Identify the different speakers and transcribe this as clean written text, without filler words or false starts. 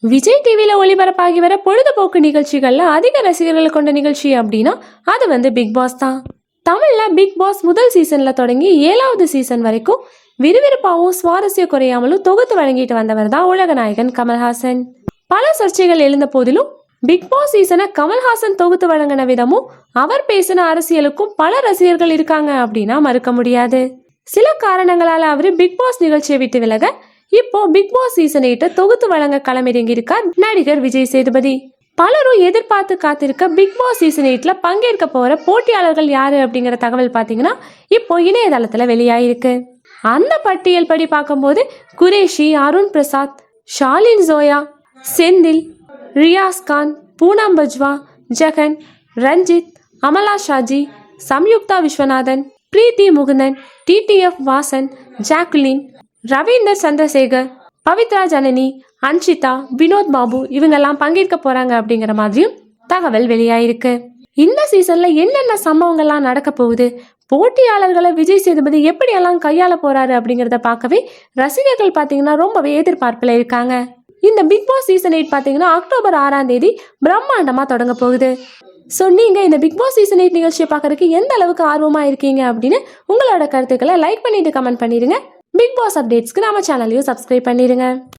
Speaker 1: விஜய் டிவியில ஒளிபரப்பாகி வர பொழுதுபோக்கு நிகழ்ச்சிகள்ல அதிக ரசிகர்கள் கொண்ட நிகழ்ச்சி அப்படின்னா அது பிக் பாஸ் தான். தமிழ்ல பிக் பாஸ் முதல் சீசன்ல தொடங்கி 7வது சீசன் வரைக்கும் விறுவிறுப்பாகவும் சுவாரஸ்ய குறையாமலும் தொகுத்து வழங்கிட்டு வந்தவர் தான் உலக நாயகன் கமல்ஹாசன். பல சர்ச்சைகள் எழுந்த போதிலும் பிக் பாஸ் சீசனை கமல்ஹாசன் தொகுத்து வழங்கின விதமும் அவர் பேசின அரசியலுக்கும் பல ரசிகர்கள் இருக்காங்க அப்படின்னா மறுக்க முடியாது. சில காரணங்களால அவரு பிக் பாஸ் நிகழ்ச்சியை விட்டு விலக இப்போ பிக் பாஸ் சீசன் 8 தொகுத்து வழங்க களமிறங்கி இருக்கார் நடிகர் விஜய் சேதுபதி. பலரும் எதிர்பார்த்து காத்திருக்க பிக் பாஸ் சீசன் 8ல பங்கேற்க போற போட்டியாளர்கள் யாரு அப்படிங்கிற தகவல் பாத்தீங்கன்னா இப்போ இணையதளத்துல வெளியாயிருக்கு. அந்த பட்டியல் படி பார்க்கும்போது குரேஷி, அருண் பிரசாத், ஷாலின் ஜோயா, செந்தில், ரியாஸ் கான், பூனம் பஜ்வா, ஜெகன், ரஞ்சித், அமலா ஷாஜி, சம்யுக்தா விஸ்வநாதன், பிரீத்தி முகுந்தன், டிடிஎஃப் வாசன், ஜாக்குலின், ரவீந்தர் சந்திரசேகர், பவித்ரா ஜனனி, அன்ஷிதா, வினோத் பாபு இவங்கெல்லாம் பங்கேற்க போறாங்க அப்படிங்கிற மாதிரியும் தகவல் வெளியாயிருக்கு. இந்த சீசன்ல என்னென்ன சம்பவங்கள்லாம் நடக்க போகுது, போட்டியாளர்களை விஜய் சேதுபதி எப்படியெல்லாம் கையாள போறாரு அப்படிங்கிறத பார்க்கவே ரசிகர்கள் பார்த்தீங்கன்னா ரொம்பவே எதிர்பார்ப்பில் இருக்காங்க. இந்த பிக் பாஸ் சீசன் 8 பார்த்தீங்கன்னா அக்டோபர் 6ஆம் தேதி பிரம்மாண்டமா தொடங்க போகுது. ஸோ நீங்க இந்த பிக் பாஸ் சீசன் 8 நிகழ்ச்சியை பார்க்கறதுக்கு எந்த அளவுக்கு ஆர்வமா இருக்கீங்க அப்படின்னு உங்களோட கருத்துக்களை லைக் பண்ணிட்டு கமெண்ட் பண்ணிடுங்க. பிக் பாஸ் அப்டேட்ஸ்க்கு நம்ம சேனலையும் சப்ஸ்கிரைப் பண்ணிடுங்க.